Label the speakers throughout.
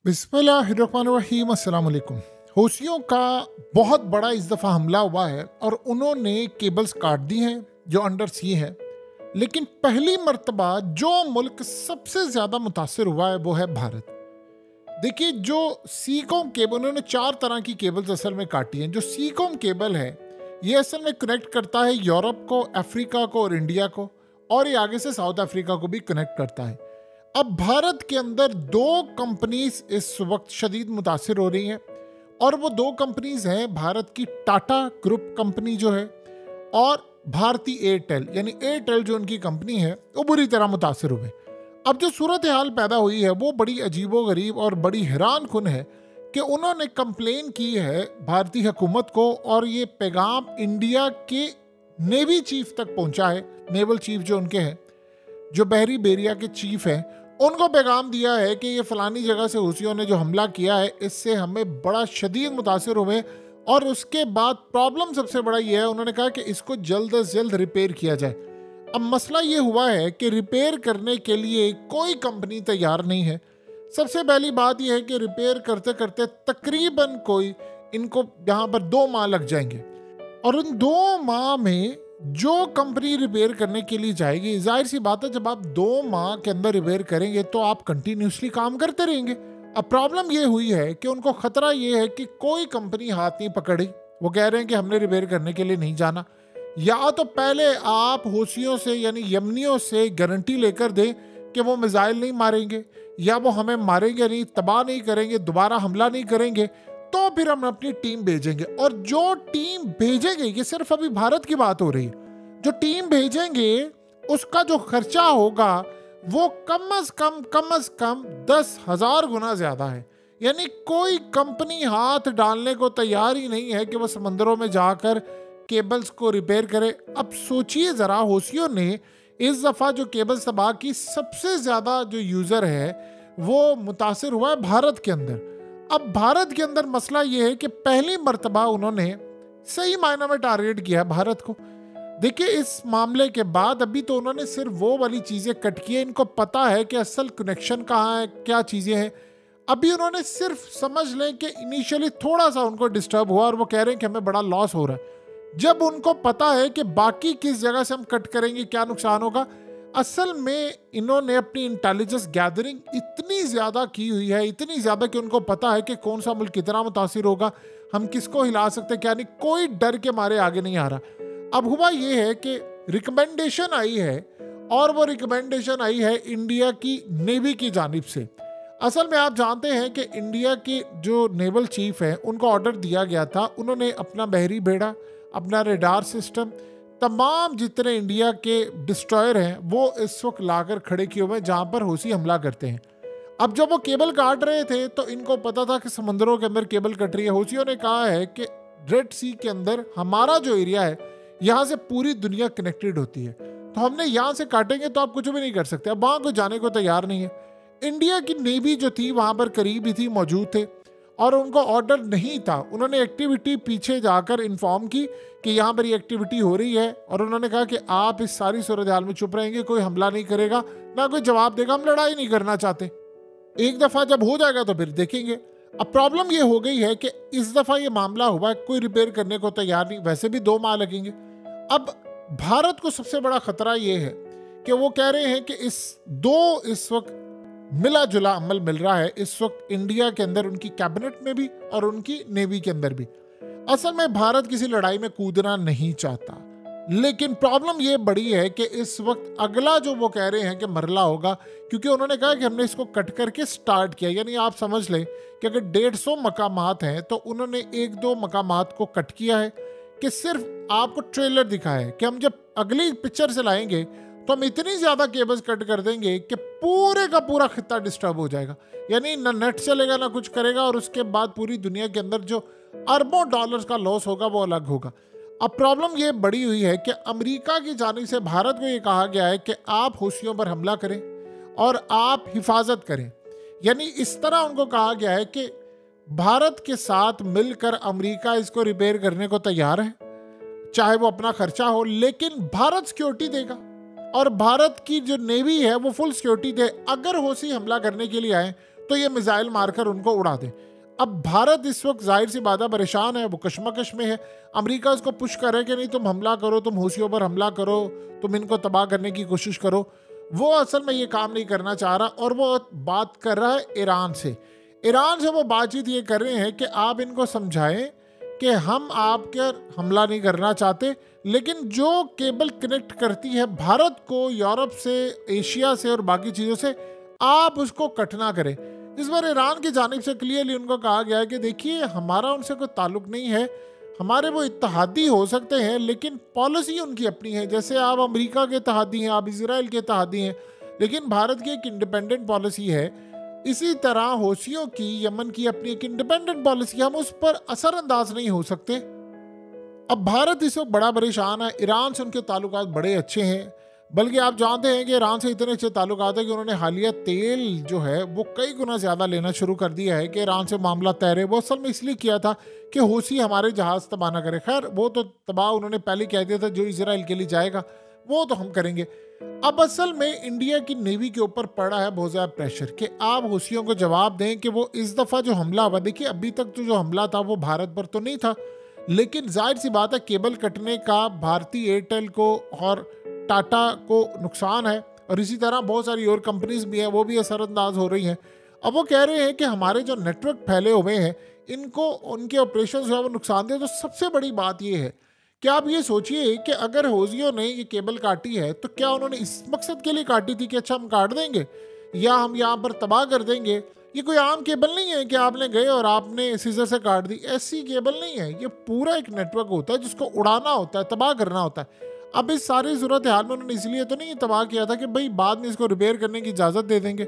Speaker 1: बिस्मिल्लाहिर्रहमानिर्रहीम, अस्सलाम वालेकुम। हौसियों का बहुत बड़ा इस दफ़ा हमला हुआ है और उन्होंने केबल्स काट दी हैं जो अंडर सी हैं। लेकिन पहली मर्तबा जो मुल्क सबसे ज़्यादा मुतासर हुआ है वो है भारत। देखिए, जो सीकॉम केबल, उन्होंने 4 तरह की केबल्स असल में काटी हैं। जो सीकॉम केबल है ये असल में कनेक्ट करता है यूरोप को, अफ्रीका को और इंडिया को, और ये आगे से साउथ अफ्रीका को भी कनेक्ट करता है। अब भारत के अंदर 2 कंपनीज इस वक्त शदीद मुतासिर हो रही हैं, और वो 2 कंपनीज हैं भारत की टाटा ग्रुप कंपनी जो है और भारती एयरटेल, यानी एयरटेल जो उनकी कंपनी है वो बुरी तरह मुतासिर हुए। अब जो सूरत हाल पैदा हुई है वो बड़ी अजीबो गरीब और बड़ी हैरान कुन है कि उन्होंने कंप्लेन की है भारतीय हुकूमत को, और ये पैगाम इंडिया के नेवी चीफ तक पहुंचा है। नेवल चीफ जो उनके हैं, जो बहरी बेरिया के चीफ हैं, उनको पैगाम दिया है कि ये फलानी जगह से हूसियों ने जो हमला किया है इससे हमें बड़ा शदीद मुतासिर हुए, और उसके बाद प्रॉब्लम सबसे बड़ा ये है, उन्होंने कहा कि इसको जल्द से जल्द रिपेयर किया जाए। अब मसला ये हुआ है कि रिपेयर करने के लिए कोई कंपनी तैयार नहीं है। सबसे पहली बात यह है कि रिपेयर करते करते तकरीबन कोई इनको यहाँ पर 2 माह लग जाएंगे, और उन 2 माह में जो कंपनी रिपेयर करने के लिए जाएगी, जाहिर सी बात है जब आप 2 माह के अंदर रिपेयर करेंगे तो आप कंटिन्यूसली काम करते रहेंगे। अब प्रॉब्लम ये हुई है कि उनको खतरा ये है कि कोई कंपनी हाथ नहीं पकड़ी। वो कह रहे हैं कि हमने रिपेयर करने के लिए नहीं जाना। या तो पहले आप हूसियों से यानी यमनियों से गारंटी लेकर दें कि वो मिसाइल नहीं मारेंगे, या वो हमें मारेंगे नहीं, तबाह नहीं करेंगे, दोबारा हमला नहीं करेंगे, तो फिर हम अपनी टीम भेजेंगे। और जो टीम भेजेंगे, ये सिर्फ अभी भारत की बात हो रही है, जो टीम भेजेंगे उसका जो खर्चा होगा वो कम से कम 10,000 गुना ज्यादा है। यानी कोई कंपनी हाथ डालने को तैयार ही नहीं है कि वो समंदरों में जाकर केबल्स को रिपेयर करे। अब सोचिए जरा, हौसियों ने इस दफा जो केबल तबाह की, सबसे ज्यादा जो यूजर है वो मुतासिर हुआ है भारत के अंदर। अब भारत के अंदर मसला ये है कि पहली मर्तबा उन्होंने सही मायने में टारगेट किया है भारत को। देखिए, इस मामले के बाद अभी तो उन्होंने सिर्फ वो वाली चीजें कट की है, इनको पता है कि असल कनेक्शन कहाँ है, क्या चीजें हैं। अभी उन्होंने सिर्फ समझ लें कि इनिशियली थोड़ा सा उनको डिस्टर्ब हुआ और वो कह रहे हैं कि हमें बड़ा लॉस हो रहा है। जब उनको पता है कि बाकी किस जगह से हम कट करेंगे, क्या नुकसान होगा, असल में इन्होंने अपनी इंटेलिजेंस गैदरिंग इतनी ज़्यादा की हुई है, इतनी ज़्यादा कि उनको पता है कि कौन सा मुल्क कितना मुतासिर होगा, हम किसको हिला सकते हैं, क्या नहीं। कोई डर के मारे आगे नहीं आ रहा। अब हुआ ये है कि रिकमेंडेशन आई है, और वो रिकमेंडेशन आई है इंडिया की नेवी की जानिब से। असल में आप जानते हैं कि इंडिया की जो नेवल चीफ हैं उनको ऑर्डर दिया गया था, उन्होंने अपना बहरी बेड़ा, अपना रेडार सिस्टम, तमाम जितने इंडिया के डिस्ट्रॉयर हैं वो इस वक्त लाकर खड़े किए हुए हैं जहाँ पर हूसी हमला करते हैं। अब जब वो केबल काट रहे थे तो इनको पता था कि समंदरों के अंदर केबल कट रही है। हूसियों ने कहा है कि रेड सी के अंदर हमारा जो एरिया है यहाँ से पूरी दुनिया कनेक्टेड होती है, तो हमने यहाँ से काटेंगे तो आप कुछ भी नहीं कर सकते। अब वहाँ कोई जाने को तैयार नहीं है। इंडिया की नेवी जो थी वहाँ पर करीब ही थी, मौजूद थे, और उनको ऑर्डर नहीं था। उन्होंने एक्टिविटी पीछे जाकर इन्फॉर्म की कि यहाँ पर ये एक्टिविटी हो रही है, और उन्होंने कहा कि आप इस सारी सूरत हाल में चुप रहेंगे, कोई हमला नहीं करेगा, ना कोई जवाब देगा, हम लड़ाई नहीं करना चाहते। एक दफ़ा जब हो जाएगा तो फिर देखेंगे। अब प्रॉब्लम ये हो गई है कि इस दफ़ा ये मामला हुआ, कोई रिपेयर करने को तैयार नहीं, वैसे भी 2 माह लगेंगे। अब भारत को सबसे बड़ा खतरा ये है कि वो कह रहे हैं कि इस वक्त मिला जुला अमल मिल रहा है इस वक्त इंडिया के अंदर, उनकी कैबिनेट में भी और उनकी नेवी के अंदर भी। असल में भारत किसी लड़ाई में कूदना नहीं चाहता, लेकिन प्रॉब्लम ये बड़ी है कि इस वक्त अगला जो वो कह रहे हैं कि मरला होगा, क्योंकि उन्होंने कहा कि हमने इसको कट करके स्टार्ट किया। यानी आप समझ लें कि अगर 150 मकामात हैं तो उन्होंने 1-2 मकामात को कट किया है, कि सिर्फ आपको ट्रेलर दिखाया है कि हम जब अगली पिक्चर से लाएंगे तो हम इतनी ज्यादा केबल्स कट कर देंगे कि पूरे का पूरा खित्ता डिस्टर्ब हो जाएगा। यानी ना नेट चलेगा ना कुछ करेगा, और उसके बाद पूरी दुनिया के अंदर जो अरबों डॉलर्स का लॉस होगा वो अलग होगा। अब प्रॉब्लम ये बड़ी हुई है कि अमेरिका की जानिब से भारत को ये कहा गया है कि आप हूसियों पर हमला करें और आप हिफाजत करें। यानी इस तरह उनको कहा गया है कि भारत के साथ मिलकर अमेरिका इसको रिपेयर करने को तैयार है, चाहे वो अपना खर्चा हो, लेकिन भारत सिक्योरिटी देगा, और भारत की जो नेवी है वो फुल सिक्योरिटी दे। अगर हूसी हमला करने के लिए आए तो ये मिसाइल मारकर उनको उड़ा दें। अब भारत इस वक्त जाहिर सी बात है परेशान है, वो कशमकश में है। अमेरिका उसको पुश करे कि नहीं तुम हमला करो, तुम हूसियों पर हमला करो, तुम इनको तबाह करने की कोशिश करो। वो असल में ये काम नहीं करना चाह रहा और वो बात कर रहा है ईरान से। ईरान से वो बातचीत ये कर रहे हैं कि आप इनको समझाएं कि हम आपके हमला नहीं करना चाहते, लेकिन जो केबल कनेक्ट करती है भारत को यूरोप से, एशिया से और बाकी चीज़ों से, आप उसको कट ना करें। इस बार ईरान की जानिब से क्लियरली उनको कहा गया है कि देखिए हमारा उनसे कोई ताल्लुक नहीं है, हमारे वो इत्तेहादी हो सकते हैं लेकिन पॉलिसी उनकी अपनी है। जैसे आप अमेरिका के इत्तेहादी हैं, आप इजराइल के इत्तेहादी हैं, लेकिन भारत की एक इंडिपेंडेंट पॉलिसी है। इसी तरह हौसियों की, यमन की अपनी एक इंडिपेंडेंट पॉलिसी, हम उस पर असरअंदाज नहीं हो सकते। अब भारत इस वक्त बड़ा परेशान है। ईरान से उनके ताल्लुकात बड़े अच्छे हैं, बल्कि आप जानते हैं कि ईरान से इतने अच्छे ताल्लुकात है कि उन्होंने हालिया तेल जो है वो कई गुना ज़्यादा लेना शुरू कर दिया है कि ईरान से मामला तय रहे। वो असल में इसलिए किया था कि हौसी हमारे जहाज़ तबाह ना करे। खैर वो तो तबाह उन्होंने पहले कह दिया था, जो इसराइल के लिए जाएगा वो तो हम करेंगे। अब असल में इंडिया की नेवी के ऊपर पड़ा है बहुत ज़्यादा प्रेशर कि आप हौसियों को जवाब दें कि वो इस दफ़ा जो हमला हुआ, देखिए अभी तक तो जो हमला था वो भारत पर तो नहीं था, लेकिन जाहिर सी बात है केबल कटने का भारतीय एयरटेल को और टाटा को नुकसान है, और इसी तरह बहुत सारी और कंपनीज भी हैं वो भी असरअंदाज हो रही हैं। अब वो कह रहे हैं कि हमारे जो नेटवर्क फैले हुए हैं इनको, उनके ऑपरेशन जो है वो नुकसानदेह। तो सबसे बड़ी बात ये है कि आप ये सोचिए कि अगर हौसियों ने ये केबल काटी है तो क्या उन्होंने इस मकसद के लिए काटी थी कि अच्छा हम काट देंगे या हम यहाँ पर तबाह कर देंगे। ये कोई आम केबल नहीं है कि आपने गए और आपने सीजर से काट दी, ऐसी केबल नहीं है। ये पूरा एक नेटवर्क होता है जिसको उड़ाना होता है, तबाह करना होता है। अब इस सारी सूरत हाल में उन्होंने इसलिए तो नहीं तबाह किया था कि भाई बाद में इसको रिपेयर करने की इजाज़त दे देंगे।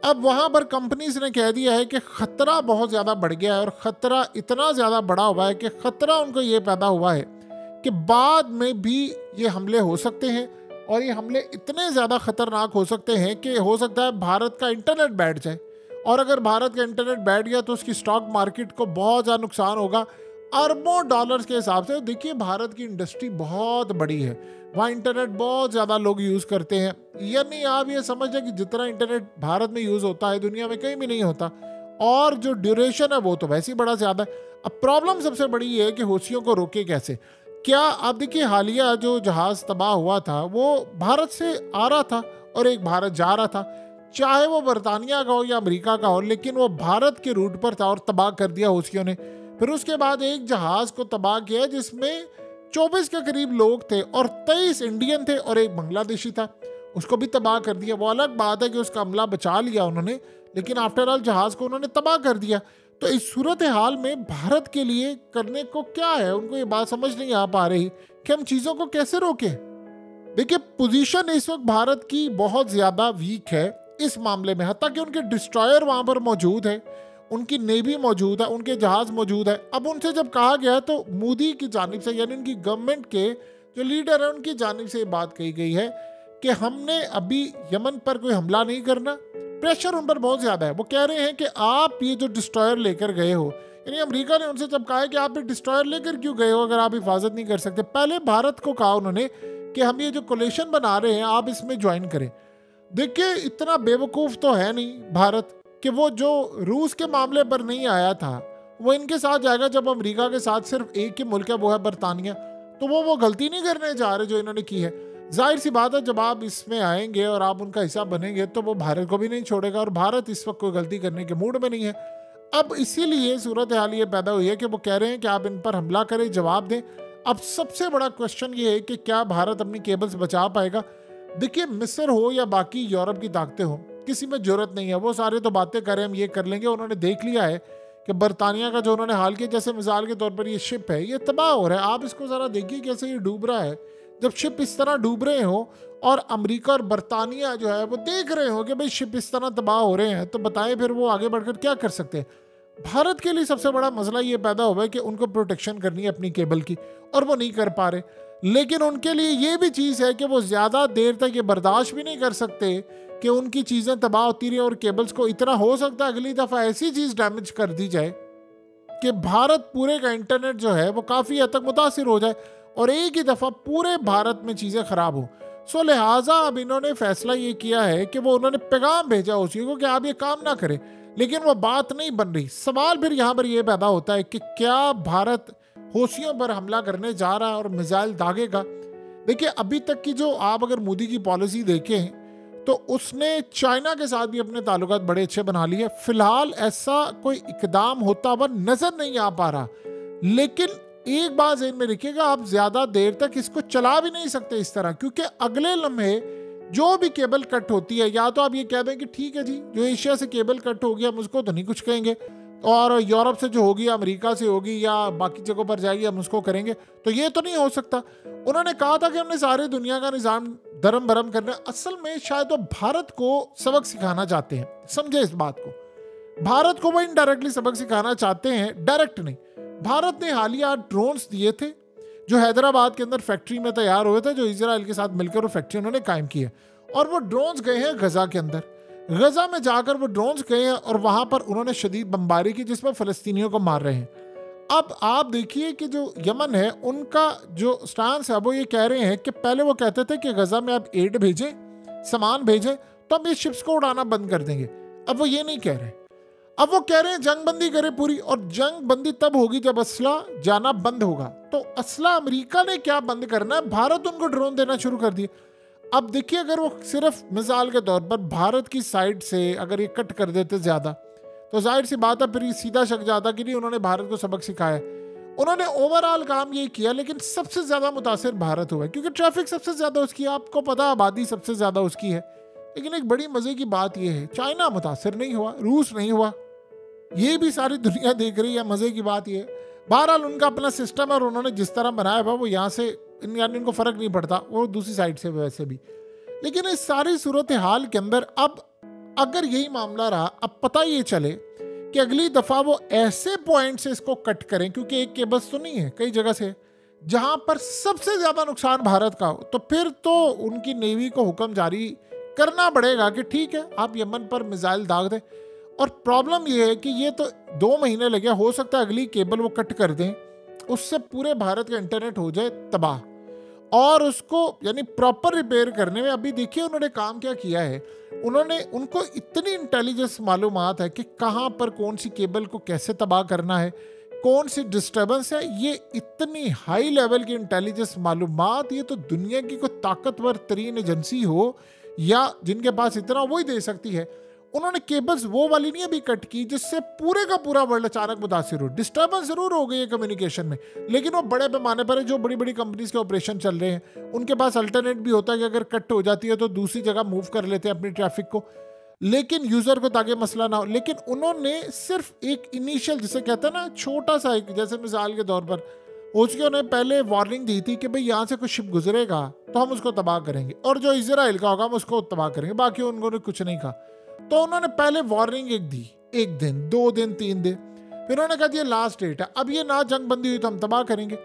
Speaker 1: अब वहाँ पर कंपनीज ने कह दिया है कि ख़तरा बहुत ज़्यादा बढ़ गया है, और ख़तरा इतना ज़्यादा बड़ा हुआ है कि ख़तरा उनको ये पैदा हुआ है कि बाद में भी ये हमले हो सकते हैं, और ये हमले इतने ज़्यादा ख़तरनाक हो सकते हैं कि हो सकता है भारत का इंटरनेट बैठ जाए, और अगर भारत का इंटरनेट बैठ गया तो उसकी स्टॉक मार्केट को बहुत ज़्यादा नुकसान होगा, अरबों डॉलर्स के हिसाब से। देखिए भारत की इंडस्ट्री बहुत बड़ी है, वहाँ इंटरनेट बहुत ज़्यादा लोग यूज़ करते हैं। यानी आप ये समझ लें कि जितना इंटरनेट भारत में यूज़ होता है दुनिया में कहीं भी नहीं होता, और जो ड्यूरेशन है वो तो वैसे ही बड़ा ज़्यादा है। अब प्रॉब्लम सबसे बड़ी ये है कि हौसियों को रोके कैसे। क्या आप देखिए हालिया जो जहाज़ तबाह हुआ था वो भारत से आ रहा था और एक भारत जा रहा था, चाहे वो बरतानिया का हो या अमेरिका का हो, लेकिन वो भारत के रूट पर था और तबाह कर दिया हौसियों ने। फिर उसके बाद एक जहाज़ को तबाह किया जिसमें 24 के करीब लोग थे और 23 इंडियन थे और एक बांग्लादेशी था, उसको भी तबाह कर दिया। वो अलग बात है कि उसका हमला बचा लिया उन्होंने, लेकिन आफ्टर ऑल जहाज़ को उन्होंने तबाह कर दिया। तो इस सूरत हाल में भारत के लिए करने को क्या है, उनको ये बात समझ नहीं आ पा रही कि हम चीज़ों को कैसे रोकें। देखिए पोजीशन इस वक्त भारत की बहुत ज़्यादा वीक है इस मामले में, हत्ता कि उनके डिस्ट्रॉयर वहाँ पर मौजूद है, उनकी नेवी मौजूद है, उनके जहाज़ मौजूद है। अब उनसे जब कहा गया तो मोदी की जानिब से, यानी उनकी गवर्नमेंट के जो लीडर है उनकी जानिब से बात कही गई है कि हमने अभी यमन पर कोई हमला नहीं करना। प्रेशर उन पर बहुत ज़्यादा है। वो कह रहे हैं कि आप ये जो डिस्ट्रॉयर लेकर गए हो, यानी अमेरिका ने उनसे जब कहा है कि आप ये डिस्ट्रॉयर लेकर क्यों गए हो अगर आप हिफाजत नहीं कर सकते। पहले भारत को कहा उन्होंने कि हम ये जो कोलेशन बना रहे हैं आप इसमें ज्वाइन करें। देखिए इतना बेवकूफ़ तो है नहीं भारत कि वो जो रूस के मामले पर नहीं आया था वो इनके साथ जाएगा जब अमेरिका के साथ सिर्फ एक ही मुल्क है वो है बरतानिया। तो वो गलती नहीं करने जा रहे जो इन्होंने की है। जाहिर सी बात है जब आप इसमें आएंगे और आप उनका हिस्सा बनेंगे तो वो भारत को भी नहीं छोड़ेगा, और भारत इस वक्त कोई गलती करने के मूड में नहीं है। अब इसीलिए सूरत हाल ये पैदा हुई है कि वो कह रहे हैं कि आप इन पर हमला करें, जवाब दें। अब सबसे बड़ा क्वेश्चन ये है कि क्या भारत अपनी केबल्स बचा पाएगा। देखिए मिस्र हो या बाकी यूरोप की ताकतें हो, किसी में जरूरत नहीं है, वो सारे तो बातें करें हम ये कर लेंगे। उन्होंने देख लिया है कि बरतानिया का जो उन्होंने हाल किया, जैसे मिसाल के तौर पर ये शिप है ये तबाह हो रहा है, आप इसको ज़रा देखिए कैसे ये डूब रहा है। जब शिप इस तरह डूब रहे हो और अमेरिका और बरतानिया जो है वो देख रहे हो कि भाई शिप इस तरह तबाह हो रहे हैं, तो बताएं फिर वो आगे बढ़कर क्या कर सकते हैं। भारत के लिए सबसे बड़ा मसला ये पैदा हुआ है कि उनको प्रोटेक्शन करनी है अपनी केबल की, और वो नहीं कर पा रहे। लेकिन उनके लिए ये भी चीज़ है कि वो ज़्यादा देर तक ये बर्दाश्त भी नहीं कर सकते कि उनकी चीज़ें तबाह होती रही, और केबल्स को इतना हो सकता है अगली दफ़ा ऐसी चीज़ डैमेज कर दी जाए कि भारत पूरे का इंटरनेट जो है वो काफ़ी हद तक मुतासिर हो जाए और एक ही दफ़ा पूरे भारत में चीज़ें ख़राब हो। सो लिहाजा अब इन्होंने फैसला ये किया है कि वो उन्होंने पैगाम भेजा हौसियों को कि आप ये काम ना करें, लेकिन वो बात नहीं बन रही। सवाल फिर यहाँ पर ये पैदा होता है कि क्या भारत हौसियों पर हमला करने जा रहा है और मिसाइल दागेगा? देखिए, अभी तक की जो आप अगर मोदी की पॉलिसी देखें तो उसने चाइना के साथ भी अपने ताल्लुकात बड़े अच्छे बना लिए। फिलहाल ऐसा कोई इकदाम होता हुआ नजर नहीं आ पा रहा, लेकिन एक बात ज़हन में रखिएगा, आप ज्यादा देर तक इसको चला भी नहीं सकते इस तरह, क्योंकि अगले लम्हे जो भी केबल कट होती है, या तो आप ये कह दें कि ठीक है जी, जो एशिया से केबल कट हो गया हम उसको तो नहीं कुछ कहेंगे, और यूरोप से जो होगी, अमेरिका से होगी या बाकी जगहों पर जाएगी हम उसको करेंगे, तो ये तो नहीं हो सकता। उन्होंने कहा था कि हमने सारी दुनिया का निज़ाम धर्म भरम करना। असल में शायद वो भारत को सबक सिखाना चाहते हैं, समझे इस बात को। भारत को वो इनडायरेक्टली सबक सिखाना चाहते हैं, डायरेक्ट नहीं। भारत ने हालिया ड्रोन्स दिए थे जो हैदराबाद के अंदर फैक्ट्री में तैयार हुए थे, जो इजराइल के साथ मिलकर वो फैक्ट्री उन्होंने कायम की है, और वो ड्रोन्स गए हैं गजा के अंदर। गजा में जाकर वो ड्रोन्स गए हैं और वहां पर उन्होंने शदीद बमबारी की जिसमें फलस्तीनियों को मार रहे हैं। अब आप देखिए कि जो यमन है उनका जो स्टांस है वो ये कह रहे हैं कि पहले वो कहते थे कि गजा में आप एड भेजें, सामान भेजें, तो हम ये शिप्स को उड़ाना बंद कर देंगे। अब वो ये नहीं कह रहे, अब वो कह रहे हैं जंग बंदी करें पूरी, और जंग बंदी तब होगी जब असला जाना बंद होगा। तो असला अमेरिका ने क्या बंद करना है? भारत उनको ड्रोन देना शुरू कर दिए। अब देखिए, अगर वो सिर्फ मिसाल के तौर पर भारत की साइड से अगर ये कट कर देते ज्यादा, तो जाहिर सी बात है फिर ये सीधा शक जाता कि नहीं उन्होंने भारत को सबक सिखाया। उन्होंने ओवरऑल काम ये किया, लेकिन सबसे ज्यादा मुतासिर भारत हुआ है, क्योंकि ट्रैफिक सबसे ज्यादा उसकी है, आपको पता, आबादी सबसे ज्यादा उसकी है। लेकिन एक बड़ी मजे की बात यह है, चाइना मुतासिर नहीं हुआ, रूस नहीं हुआ, ये भी सारी दुनिया देख रही है। मजे की बात यह है, बहरहाल उनका अपना सिस्टम है और उन्होंने जिस तरह बनाया हुआ वो यहाँ से यानी इनको फर्क नहीं पड़ता, वो दूसरी साइड से वैसे भी। लेकिन इस सारी सूरत हाल के अंदर अब अगर यही मामला रहा, अब पता ये चले कि अगली दफा वो ऐसे पॉइंट से इसको कट करें, क्योंकि एक केबल्स तो नहीं है, कई जगह से, जहां पर सबसे ज्यादा नुकसान भारत का हो, तो फिर तो उनकी नेवी को हुक्म जारी करना पड़ेगा कि ठीक है आप यमन पर मिसाइल दाग दें। और प्रॉब्लम ये है कि ये तो 2 महीने लगे, हो सकता है अगली केबल वो कट कर दें, उससे पूरे भारत का इंटरनेट हो जाए तबाह, और उसको यानी प्रॉपर रिपेयर करने में अभी देखिए उन्होंने काम क्या किया है। उनको इतनी इंटेलिजेंस मालूमात है कि कहाँ पर कौन सी केबल को कैसे तबाह करना है, कौन सी डिस्टर्बेंस है, ये इतनी हाई लेवल की इंटेलिजेंस मालूमात ये तो दुनिया की कोई ताकतवर तरीन एजेंसी हो या जिनके पास इतना, वही दे सकती है। उन्होंने केबल्स वो वाली नहीं अभी कट की जिससे पूरे का पूरा वर्ल्ड अचानक मुतासिर हो। डिस्टर्बेंस जरूर हो गई है कम्युनिकेशन में, लेकिन वो बड़े पैमाने पर है। जो बड़ी बड़ी कंपनीज के ऑपरेशन चल रहे हैं उनके पास अल्टरनेट भी होता है कि अगर कट हो जाती है तो दूसरी जगह मूव कर लेते हैं अपनी ट्रैफिक को, लेकिन यूजर को ताकि मसला ना हो। लेकिन उन्होंने सिर्फ एक इनिशियल, जिसे कहते हैं ना छोटा सा, एक जैसे मिसाल के तौर पर उसके उन्हें पहले वार्निंग दी थी कि भाई यहाँ से कोई शिप गुजरेगा तो हम उसको तबाह करेंगे, और जो इजराइल का होगा हम उसको तबाह करेंगे, बाकी उन्होंने कुछ नहीं कहा। तो उन्होंने पहले वार्निंग एक दी, 1 दिन 2 दिन 3 दिन, फिर उन्होंने कहा ये लास्ट डेट है, अब ये ना जंग बंदी हुई तो हम तबाह करेंगे।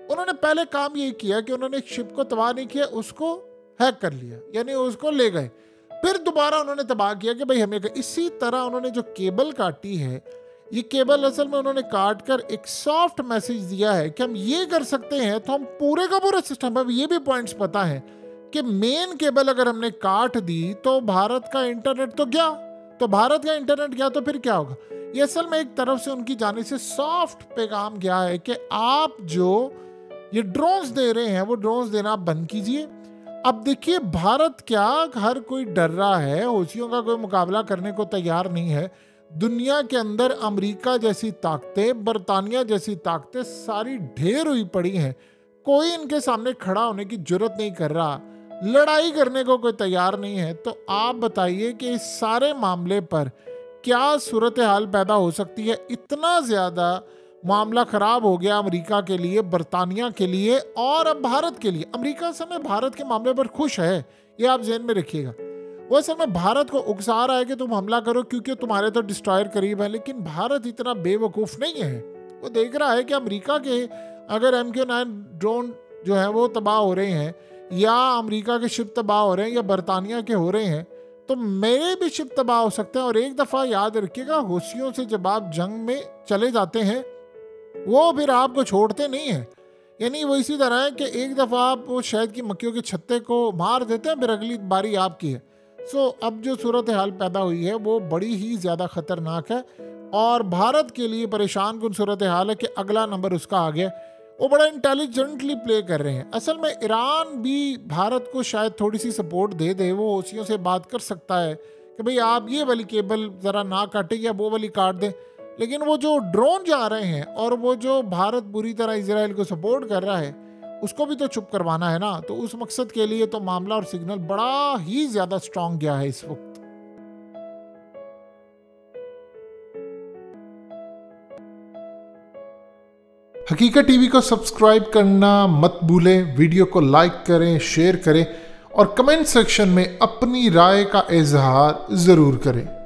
Speaker 1: उन्होंने पहले काम ये किया कि उन्होंने एक शिप को तबाह नहीं किया, उसको हैक कर लिया, यानी उसको ले गए, फिर दोबारा उन्होंने तबाह किया कि भाई हमें। इसी तरह उन्होंने जो केबल काटी है, ये केबल असल में उन्होंने काट कर एक सॉफ्ट मैसेज दिया है कि हम ये कर सकते हैं, तो हम पूरे का पूरा सिस्टम, अब ये भी पॉइंट्स पता है कि मेन केबल अगर हमने काट दी तो भारत का इंटरनेट तो गया, तो भारत का इंटरनेट गया तो फिर क्या होगा। ये असल में एक तरफ से उनकी जाने से सॉफ्ट पैगाम गया है कि आप जो ये ड्रोन्स दे रहे हैं वो ड्रोन्स देना बंद कीजिए। अब देखिए भारत क्या, हर कोई डर रहा है, हौसियों का कोई मुकाबला करने को तैयार नहीं है। दुनिया के अंदर अमेरिका जैसी ताकतें, बरतानिया जैसी ताकतें सारी ढेर हुई पड़ी हैं, कोई इनके सामने खड़ा होने की जरूरत नहीं कर रहा, लड़ाई करने को कोई तैयार नहीं है। तो आप बताइए कि इस सारे मामले पर क्या सूरत हाल पैदा हो सकती है। इतना ज़्यादा मामला ख़राब हो गया अमेरिका के लिए, बरतानिया के लिए और अब भारत के लिए। अमेरिका समय भारत के मामले पर खुश है, ये आप जहन में रखिएगा। वो असल में भारत को उकसा रहा है कि तुम हमला करो क्योंकि तुम्हारे तो डिस्ट्रॉयर करीब है, लेकिन भारत इतना बेवकूफ़ नहीं है। वो देख रहा है कि अमेरिका के अगर MQ-9 ड्रोन जो है वो तबाह हो रहे हैं, या अमेरिका के शिप तबाह हो रहे हैं, या बरतानिया के हो रहे हैं, तो मेरे भी शिप तबाह हो सकते हैं। और एक दफ़ा याद रखिएगा, हौसियों से जब आप जंग में चले जाते हैं वो फिर आपको छोड़ते नहीं हैं। यानी वो इसी तरह है कि एक दफ़ा आप वो शहद की मक्खियों के छत्ते को मार देते हैं, फिर अगली बारी आपकी है। अब जो सूरत हाल पैदा हुई है वो बड़ी ही ज़्यादा ख़तरनाक है और भारत के लिए परेशान कुन सूरत हाल है कि अगला नंबर उसका आ गया। वो बड़ा इंटेलिजेंटली प्ले कर रहे हैं। असल में ईरान भी भारत को शायद थोड़ी सी सपोर्ट दे दे, वो हौसियों से बात कर सकता है कि भाई आप ये वाली केबल ज़रा ना काटें या वो वाली काट दें। लेकिन वो जो ड्रोन जा रहे हैं और वो जो भारत बुरी तरह इजराइल को सपोर्ट कर रहा है, उसको भी तो चुप करवाना है ना। तो उस मकसद के लिए तो मामला और सिग्नल बड़ा ही ज़्यादा स्ट्रांग गया है इस वक्त। हकीकत टीवी को सब्सक्राइब करना मत भूलें, वीडियो को लाइक करें, शेयर करें और कमेंट सेक्शन में अपनी राय का इजहार ज़रूर करें।